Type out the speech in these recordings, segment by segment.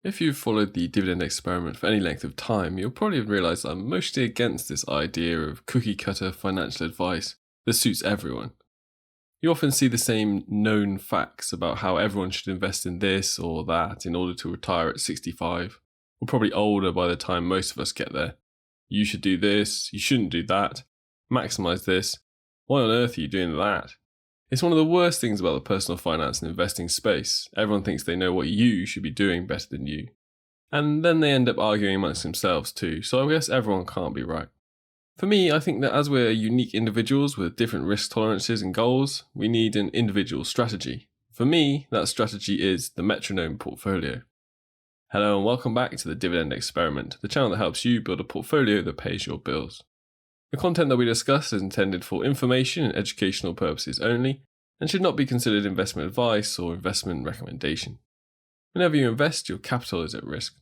If you've followed the dividend experiment for any length of time, you'll probably have realised I'm mostly against this idea of cookie-cutter financial advice that suits everyone. You often see the same known facts about how everyone should invest in this or that in order to retire at 65, or probably older by the time most of us get there. You should do this, you shouldn't do that, maximise this, why on earth are you doing that? It's one of the worst things about the personal finance and investing space. Everyone thinks they know what you should be doing better than you. And then they end up arguing amongst themselves too, so I guess everyone can't be right. For me, I think that as we're unique individuals with different risk tolerances and goals, we need an individual strategy. For me, that strategy is the Metronome portfolio. Hello and welcome back to the Dividend Experiment, the channel that helps you build a portfolio that pays your bills. The content that we discuss is intended for information and educational purposes only, and should not be considered investment advice or investment recommendation. Whenever you invest, your capital is at risk.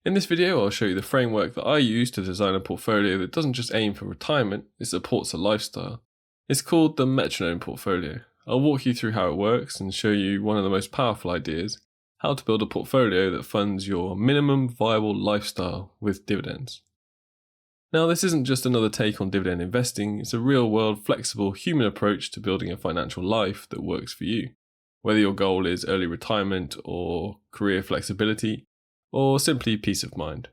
In this video, I'll show you the framework that I use to design a portfolio that doesn't just aim for retirement, it supports a lifestyle. It's called the Metronome portfolio. I'll walk you through how it works and show you one of the most powerful ideas, how to build a portfolio that funds your minimum viable lifestyle with dividends. Now, this isn't just another take on dividend investing, it's a real-world, flexible, human approach to building a financial life that works for you. Whether your goal is early retirement or career flexibility, or simply peace of mind.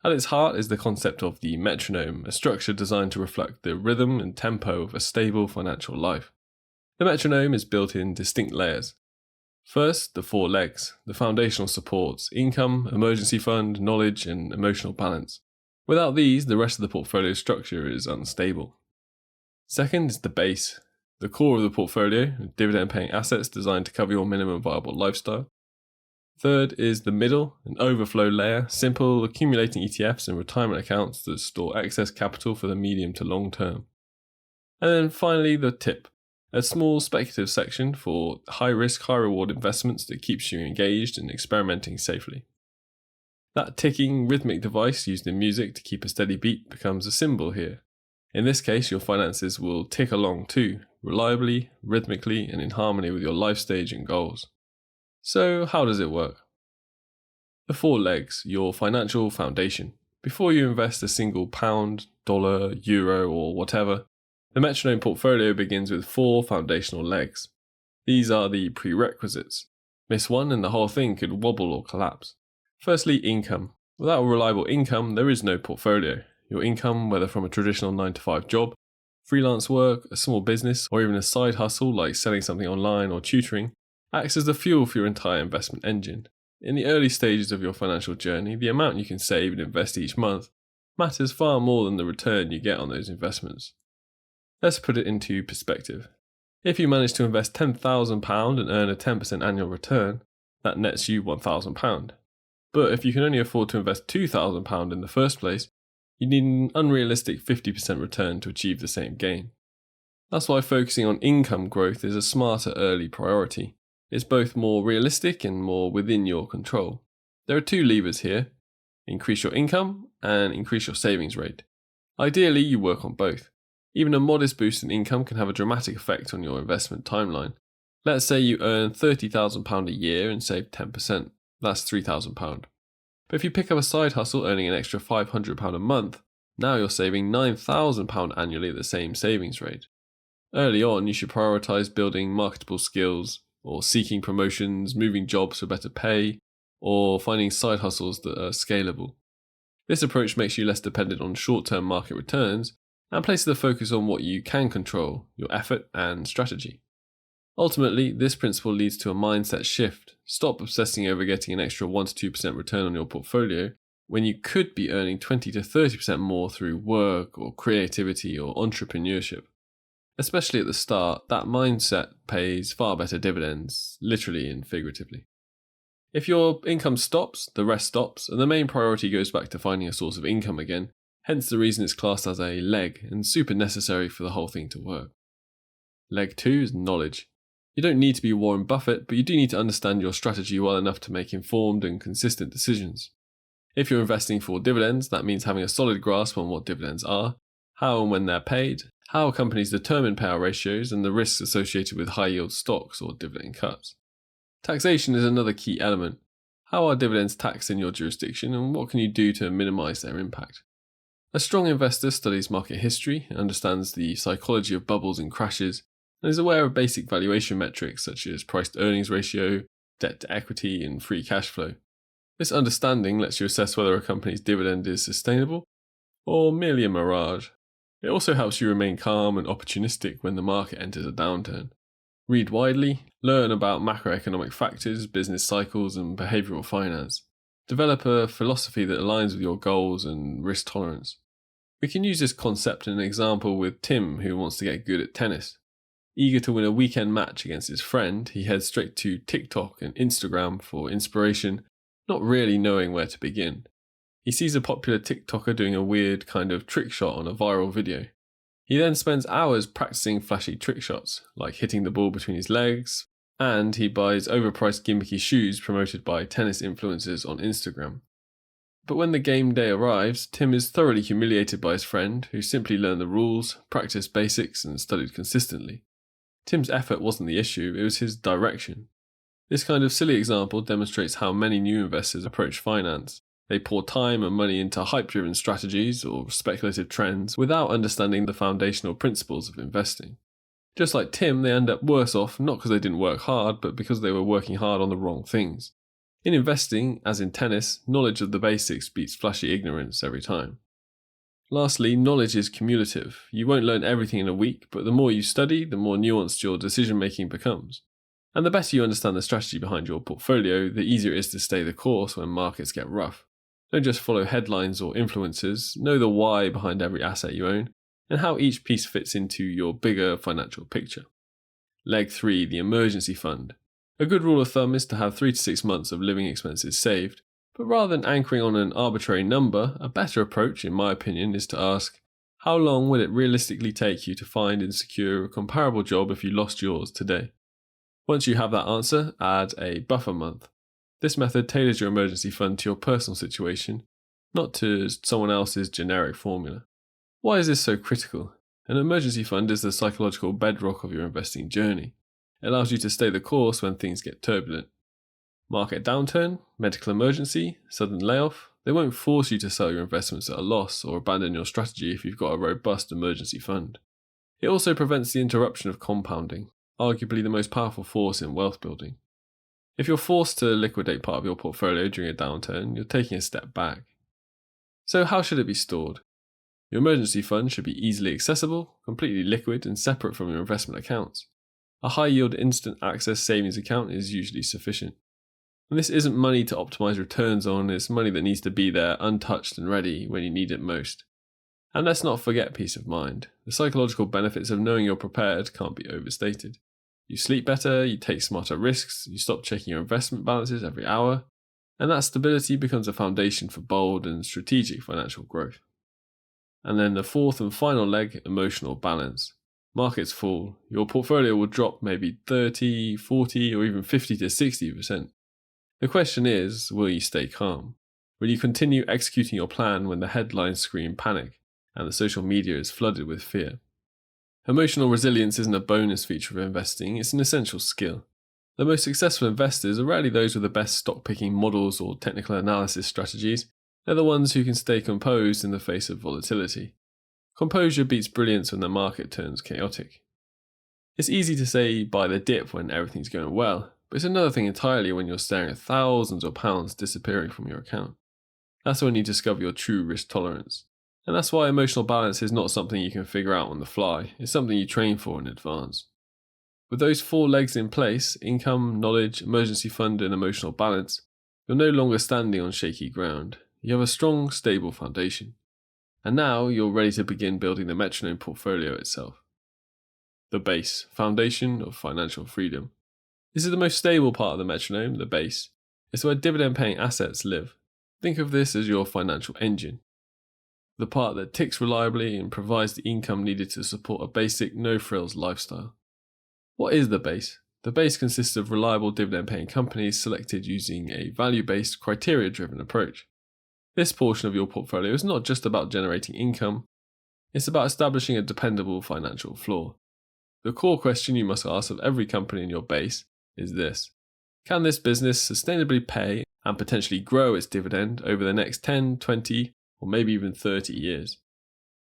At its heart is the concept of the metronome, a structure designed to reflect the rhythm and tempo of a stable financial life. The metronome is built in distinct layers. First, the 4 legs, the foundational supports, income, emergency fund, knowledge, and emotional balance. Without these, the rest of the portfolio structure is unstable. Second is the base, the core of the portfolio, dividend-paying assets designed to cover your minimum viable lifestyle. Third is the middle, an overflow layer, simple accumulating ETFs and retirement accounts that store excess capital for the medium to long term. And then finally the tip, a small speculative section for high-risk, high-reward investments that keeps you engaged and experimenting safely. That ticking, rhythmic device used in music to keep a steady beat becomes a symbol here. In this case, your finances will tick along too, reliably, rhythmically, and in harmony with your life stage and goals. So, how does it work? The 4 legs, your financial foundation. Before you invest a single pound, dollar, euro, or whatever, the Metronome portfolio begins with 4 foundational legs. These are the prerequisites. Miss one and the whole thing could wobble or collapse. Firstly, income. Without a reliable income, there is no portfolio. Your income, whether from a traditional 9-to-5 job, freelance work, a small business, or even a side hustle like selling something online or tutoring, acts as the fuel for your entire investment engine. In the early stages of your financial journey, the amount you can save and invest each month matters far more than the return you get on those investments. Let's put it into perspective. If you manage to invest £10,000 and earn a 10% annual return, that nets you £1,000. But if you can only afford to invest £2,000 in the first place, you need an unrealistic 50% return to achieve the same gain. That's why focusing on income growth is a smarter early priority. It's both more realistic and more within your control. There are 2 levers here: increase your income and increase your savings rate. Ideally, you work on both. Even a modest boost in income can have a dramatic effect on your investment timeline. Let's say you earn £30,000 a year and save 10%. That's £3,000. But if you pick up a side hustle earning an extra £500 a month, now you're saving £9,000 annually at the same savings rate. Early on, you should prioritise building marketable skills, or seeking promotions, moving jobs for better pay, or finding side hustles that are scalable. This approach makes you less dependent on short-term market returns and places the focus on what you can control, your effort and strategy. Ultimately, this principle leads to a mindset shift. Stop obsessing over getting an extra 1-2% return on your portfolio when you could be earning 20-30% more through work or creativity or entrepreneurship. Especially at the start, that mindset pays far better dividends, literally and figuratively. If your income stops, the rest stops, and the main priority goes back to finding a source of income again, hence the reason it's classed as a leg and super necessary for the whole thing to work. Leg 2 is knowledge. You don't need to be Warren Buffett, but you do need to understand your strategy well enough to make informed and consistent decisions. If you're investing for dividends, that means having a solid grasp on what dividends are, how and when they're paid, how companies determine payout ratios, and the risks associated with high-yield stocks or dividend cuts. Taxation is another key element. How are dividends taxed in your jurisdiction, and what can you do to minimize their impact? A strong investor studies market history, understands the psychology of bubbles and crashes, and is aware of basic valuation metrics such as price-to-earnings ratio, debt to equity, and free cash flow. This understanding lets you assess whether a company's dividend is sustainable or merely a mirage. It also helps you remain calm and opportunistic when the market enters a downturn. Read widely, learn about macroeconomic factors, business cycles, and behavioral finance. Develop a philosophy that aligns with your goals and risk tolerance. We can use this concept in an example with Tim, who wants to get good at tennis. Eager to win a weekend match against his friend, he heads straight to TikTok and Instagram for inspiration, not really knowing where to begin. He sees a popular TikToker doing a weird kind of trick shot on a viral video. He then spends hours practicing flashy trick shots, like hitting the ball between his legs, and he buys overpriced gimmicky shoes promoted by tennis influencers on Instagram. But when the game day arrives, Tim is thoroughly humiliated by his friend, who simply learned the rules, practiced basics, and studied consistently. Tim's effort wasn't the issue, it was his direction. This kind of silly example demonstrates how many new investors approach finance. They pour time and money into hype-driven strategies or speculative trends without understanding the foundational principles of investing. Just like Tim, they end up worse off not because they didn't work hard, but because they were working hard on the wrong things. In investing, as in tennis, knowledge of the basics beats flashy ignorance every time. Lastly, knowledge is cumulative. You won't learn everything in a week, but the more you study, the more nuanced your decision-making becomes. And the better you understand the strategy behind your portfolio, the easier it is to stay the course when markets get rough. Don't just follow headlines or influencers, know the why behind every asset you own, and how each piece fits into your bigger financial picture. Leg 3, the emergency fund. A good rule of thumb is to have 3 to 6 months of living expenses saved, but rather than anchoring on an arbitrary number, a better approach, in my opinion, is to ask, how long would it realistically take you to find and secure a comparable job if you lost yours today? Once you have that answer, add a buffer month. This method tailors your emergency fund to your personal situation, not to someone else's generic formula. Why is this so critical? An emergency fund is the psychological bedrock of your investing journey. It allows you to stay the course when things get turbulent. Market downturn, medical emergency, sudden layoff, they won't force you to sell your investments at a loss or abandon your strategy if you've got a robust emergency fund. It also prevents the interruption of compounding, arguably the most powerful force in wealth building. If you're forced to liquidate part of your portfolio during a downturn, you're taking a step back. So how should it be stored? Your emergency fund should be easily accessible, completely liquid, and separate from your investment accounts. A high-yield instant access savings account is usually sufficient. And this isn't money to optimize returns on, it's money that needs to be there untouched and ready when you need it most. And let's not forget peace of mind. The psychological benefits of knowing you're prepared can't be overstated. You sleep better, you take smarter risks, you stop checking your investment balances every hour, and that stability becomes a foundation for bold and strategic financial growth. And then the fourth and final leg, emotional balance. Markets fall, your portfolio will drop maybe 30, 40, or even 50 to 60%. The question is, will you stay calm? Will you continue executing your plan when the headlines scream panic and the social media is flooded with fear? Emotional resilience isn't a bonus feature of investing, it's an essential skill. The most successful investors are rarely those with the best stock picking models or technical analysis strategies, they're the ones who can stay composed in the face of volatility. Composure beats brilliance when the market turns chaotic. It's easy to say buy the dip when everything's going well, but it's another thing entirely when you're staring at thousands of pounds disappearing from your account. That's when you discover your true risk tolerance. And that's why emotional balance is not something you can figure out on the fly, it's something you train for in advance. With those 4 legs in place, income, knowledge, emergency fund and emotional balance, you're no longer standing on shaky ground. You have a strong, stable foundation. And now you're ready to begin building the Metronome portfolio itself. The base, foundation of financial freedom. This is the most stable part of the Metronome, the base. It's where dividend-paying assets live. Think of this as your financial engine. The part that ticks reliably and provides the income needed to support a basic, no-frills lifestyle. What is the base? The base consists of reliable dividend-paying companies selected using a value-based, criteria-driven approach. This portion of your portfolio is not just about generating income, it's about establishing a dependable financial floor. The core question you must ask of every company in your base is this: Can this business sustainably pay and potentially grow its dividend over the next 10, 20, or maybe even 30 years?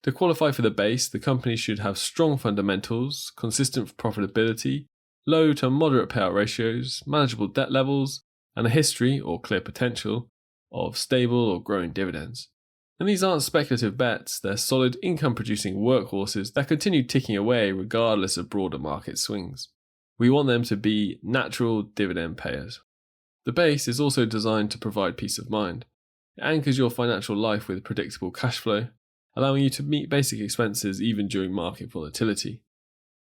To qualify for the base, the company should have strong fundamentals, consistent profitability, low to moderate payout ratios, manageable debt levels, and a history, or clear potential, of stable or growing dividends. And these aren't speculative bets, they're solid income-producing workhorses that continue ticking away regardless of broader market swings. We want them to be natural dividend payers. The base is also designed to provide peace of mind. It anchors your financial life with predictable cash flow, allowing you to meet basic expenses even during market volatility.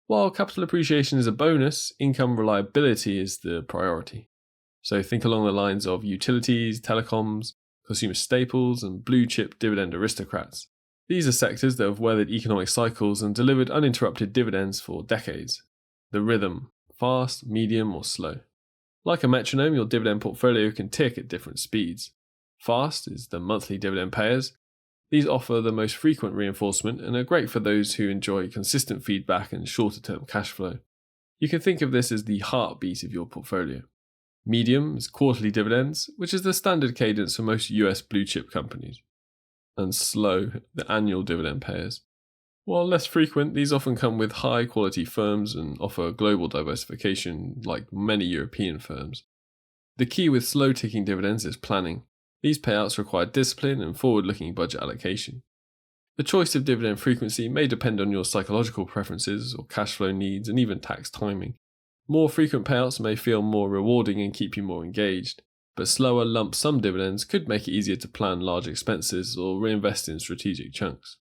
While capital appreciation is a bonus, income reliability is the priority. So think along the lines of utilities, telecoms, consumer staples, and blue-chip dividend aristocrats. These are sectors that have weathered economic cycles and delivered uninterrupted dividends for decades. The rhythm: fast, medium, or slow. Like a metronome, your dividend portfolio can tick at different speeds. Fast is the monthly dividend payers. These offer the most frequent reinforcement and are great for those who enjoy consistent feedback and shorter-term cash flow. You can think of this as the heartbeat of your portfolio. Medium is quarterly dividends, which is the standard cadence for most US blue-chip companies. And slow, the annual dividend payers. While less frequent, these often come with high-quality firms and offer global diversification like many European firms. The key with slow-ticking dividends is planning. These payouts require discipline and forward-looking budget allocation. The choice of dividend frequency may depend on your psychological preferences or cash flow needs and even tax timing. More frequent payouts may feel more rewarding and keep you more engaged, but slower lump sum dividends could make it easier to plan large expenses or reinvest in strategic chunks.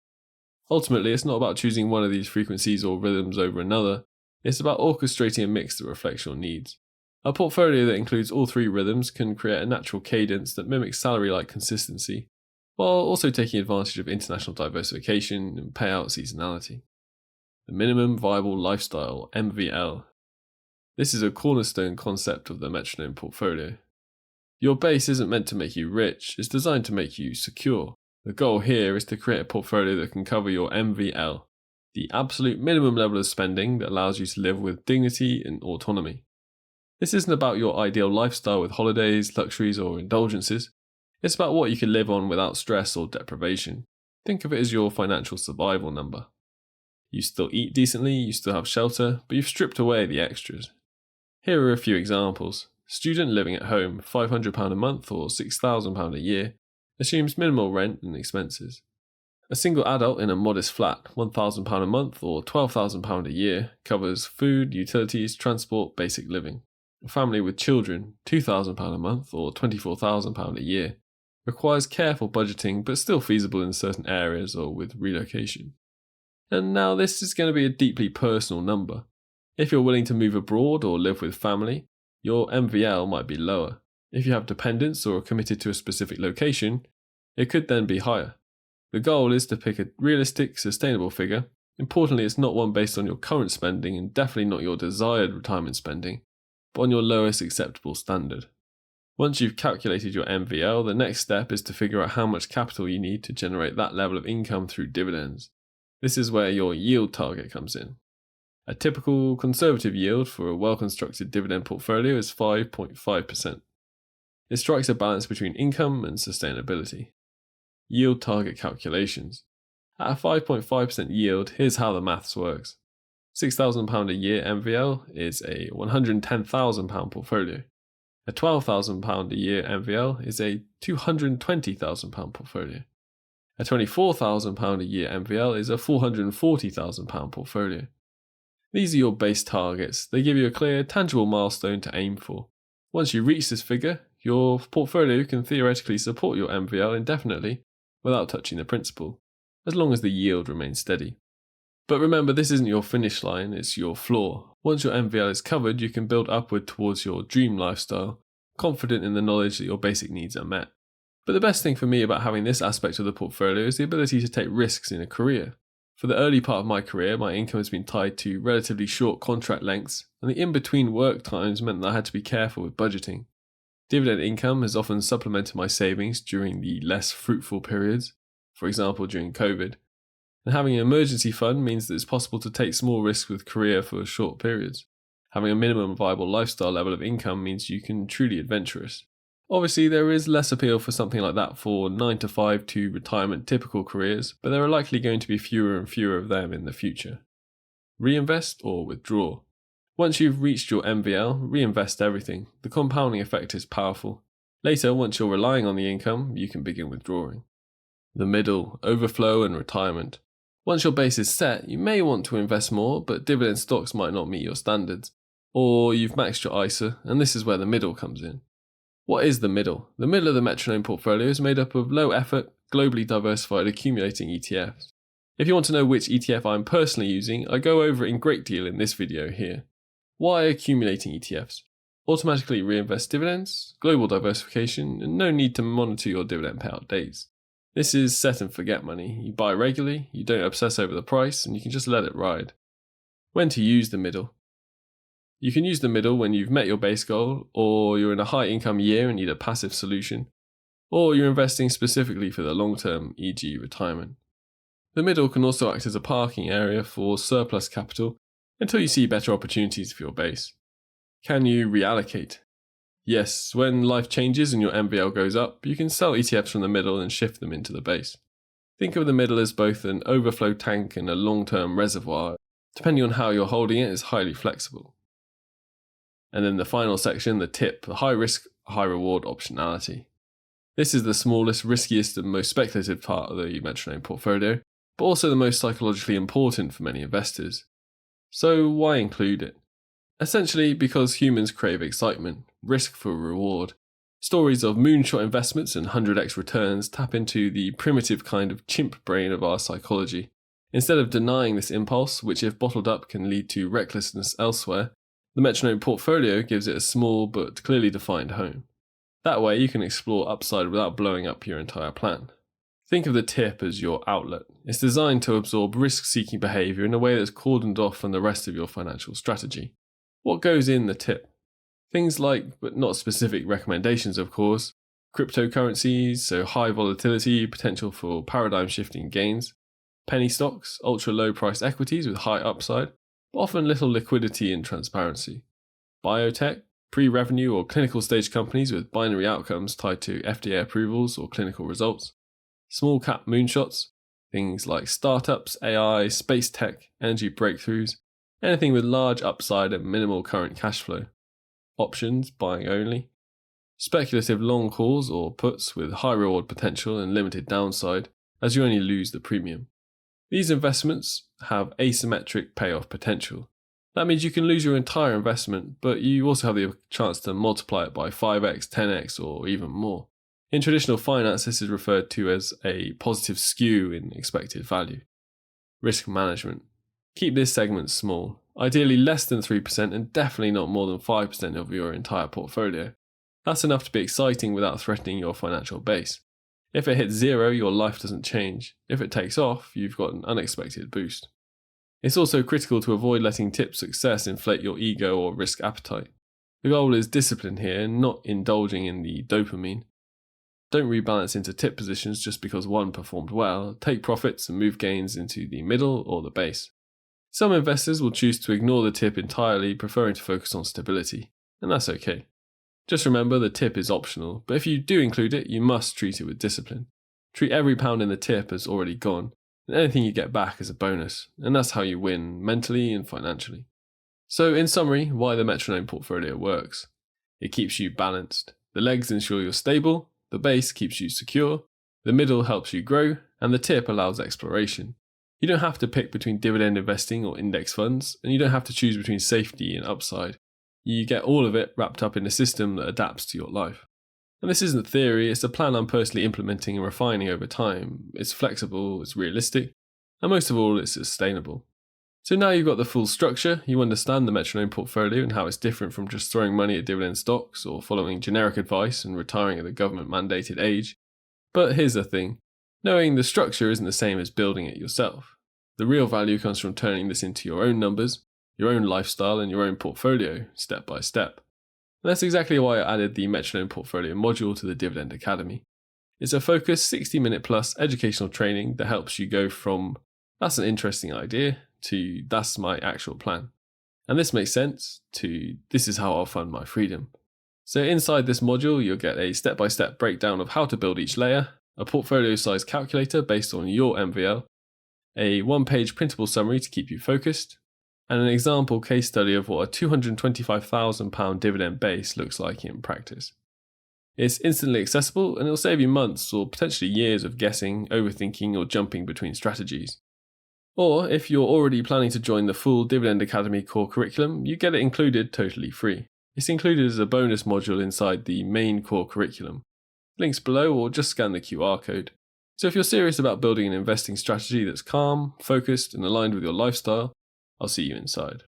Ultimately, it's not about choosing one of these frequencies or rhythms over another, it's about orchestrating a mix that reflects your needs. A portfolio that includes all three rhythms can create a natural cadence that mimics salary-like consistency, while also taking advantage of international diversification and payout seasonality. The Minimum Viable Lifestyle, MVL. This is a cornerstone concept of the metronome portfolio. Your base isn't meant to make you rich, it's designed to make you secure. The goal here is to create a portfolio that can cover your MVL, the absolute minimum level of spending that allows you to live with dignity and autonomy. This isn't about your ideal lifestyle with holidays, luxuries, or indulgences. It's about what you can live on without stress or deprivation. Think of it as your financial survival number. You still eat decently, you still have shelter, but you've stripped away the extras. Here are a few examples. Student living at home, £500 a month or £6,000 a year, assumes minimal rent and expenses. A single adult in a modest flat, £1,000 a month or £12,000 a year, covers food, utilities, transport, basic living. A family with children, £2,000 a month or £24,000 a year, requires careful budgeting but still feasible in certain areas or with relocation. And now this is going to be a deeply personal number. If you're willing to move abroad or live with family, your MVL might be lower. If you have dependents or are committed to a specific location, it could then be higher. The goal is to pick a realistic, sustainable figure. Importantly, it's not one based on your current spending and definitely not your desired retirement spending, but on your lowest acceptable standard. Once you've calculated your MVL, the next step is to figure out how much capital you need to generate that level of income through dividends. This is where your yield target comes in. A typical conservative yield for a well-constructed dividend portfolio is 5.5%. It strikes a balance between income and sustainability. Yield target calculations. At a 5.5% yield, here's how the maths works. £6,000 a year MVL is a £110,000 portfolio. A £12,000 a year MVL is a £220,000 portfolio. A £24,000 a year MVL is a £440,000 portfolio. These are your base targets. They give you a clear, tangible milestone to aim for. Once you reach this figure, your portfolio can theoretically support your MVL indefinitely without touching the principal, as long as the yield remains steady. But remember, this isn't your finish line, it's your floor. Once your MVL is covered, you can build upward towards your dream lifestyle, confident in the knowledge that your basic needs are met. But the best thing for me about having this aspect of the portfolio is the ability to take risks in a career. For the early part of my career, my income has been tied to relatively short contract lengths, and the in-between work times meant that I had to be careful with budgeting. Dividend income has often supplemented my savings during the less fruitful periods, for example during COVID. And having an emergency fund means that it's possible to take small risks with career for short periods. Having a minimum viable lifestyle level of income means you can truly adventurous. Obviously, there is less appeal for something like that for 9 to 5 to retirement typical careers, but there are likely going to be fewer and fewer of them in the future. Reinvest or withdraw. Once you've reached your MVL, reinvest everything. The compounding effect is powerful. Later, once you're relying on the income, you can begin withdrawing. The middle, overflow and retirement. Once your base is set, you may want to invest more, but dividend stocks might not meet your standards. Or you've maxed your ISA, and this is where the middle comes in. What is the middle? The middle of the Metronome portfolio is made up of low effort, globally diversified accumulating ETFs. If you want to know which ETF I'm personally using, I go over it in great deal in this video here. Why accumulating ETFs? Automatically reinvest dividends, global diversification, and no need to monitor your dividend payout dates. This is set and forget money. You buy regularly, you don't obsess over the price, and you can just let it ride. When to use the middle? You can use the middle when you've met your base goal, or you're in a high income year and need a passive solution, or you're investing specifically for the long term, e.g. retirement. The middle can also act as a parking area for surplus capital until you see better opportunities for your base. Can you reallocate? Yes, when life changes and your MVL goes up, you can sell ETFs from the middle and shift them into the base. Think of the middle as both an overflow tank and a long-term reservoir. Depending on how you're holding it, it's highly flexible. And then the final section, the tip, the high risk, high reward optionality. This is the smallest, riskiest and most speculative part of the Metronome portfolio, but also the most psychologically important for many investors. So why include it? Essentially because humans crave excitement, risk for reward. Stories of moonshot investments and 100x returns tap into the primitive kind of chimp brain of our psychology. Instead of denying this impulse, which if bottled up can lead to recklessness elsewhere, the Metronome portfolio gives it a small but clearly defined home. That way you can explore upside without blowing up your entire plan. Think of the tip as your outlet. It's designed to absorb risk-seeking behavior in a way that's cordoned off from the rest of your financial strategy. What goes in the tip? Things like, but not specific recommendations of course, cryptocurrencies, so high volatility, potential for paradigm-shifting gains, penny stocks, ultra-low price equities with high upside, but often little liquidity and transparency, biotech, pre-revenue or clinical stage companies with binary outcomes tied to FDA approvals or clinical results, small cap moonshots, things like startups, AI, space tech, energy breakthroughs, anything with large upside and minimal current cash flow, options, buying only, speculative long calls or puts with high reward potential and limited downside as you only lose the premium. These investments have asymmetric payoff potential. That means you can lose your entire investment, but you also have the chance to multiply it by 5x, 10x, or even more. In traditional finance, this is referred to as a positive skew in expected value. Risk management. Keep this segment small, ideally less than 3% and definitely not more than 5% of your entire portfolio. That's enough to be exciting without threatening your financial base. If it hits zero, your life doesn't change. If it takes off, you've got an unexpected boost. It's also critical to avoid letting tip success inflate your ego or risk appetite. The goal is discipline here, not indulging in the dopamine. Don't rebalance into tip positions just because one performed well. Take profits and move gains into the middle or the base. Some investors will choose to ignore the tip entirely, preferring to focus on stability, and that's okay. Just remember the tip is optional, but if you do include it, you must treat it with discipline. Treat every pound in the tip as already gone, and anything you get back as a bonus, and that's how you win mentally and financially. So in summary, why the Metronome portfolio works. It keeps you balanced. The legs ensure you're stable, the base keeps you secure, the middle helps you grow, and the tip allows exploration. You don't have to pick between dividend investing or index funds, and you don't have to choose between safety and upside. You get all of it wrapped up in a system that adapts to your life. And this isn't theory, it's a plan I'm personally implementing and refining over time. It's flexible, it's realistic, and most of all, it's sustainable. So now you've got the full structure, you understand the Metronome portfolio and how it's different from just throwing money at dividend stocks or following generic advice and retiring at the government-mandated age. But here's the thing, knowing the structure isn't the same as building it yourself. The real value comes from turning this into your own numbers, your own lifestyle and your own portfolio, step by step. And that's exactly why I added the Metronome portfolio module to the Dividend Academy. It's a focused 60-minute plus educational training that helps you go from, that's an interesting idea, to that's my actual plan. And this makes sense to this is how I'll fund my freedom. So inside this module, you'll get a step-by-step breakdown of how to build each layer, a portfolio size calculator based on your MVL, a one-page printable summary to keep you focused, and an example case study of what a £225,000 dividend base looks like in practice. It's instantly accessible and it'll save you months or potentially years of guessing, overthinking, or jumping between strategies. Or if you're already planning to join the full Dividend Academy core curriculum, you get it included totally free. It's included as a bonus module inside the main core curriculum. Links below, or just scan the QR code. So if you're serious about building an investing strategy that's calm, focused, and aligned with your lifestyle, I'll see you inside.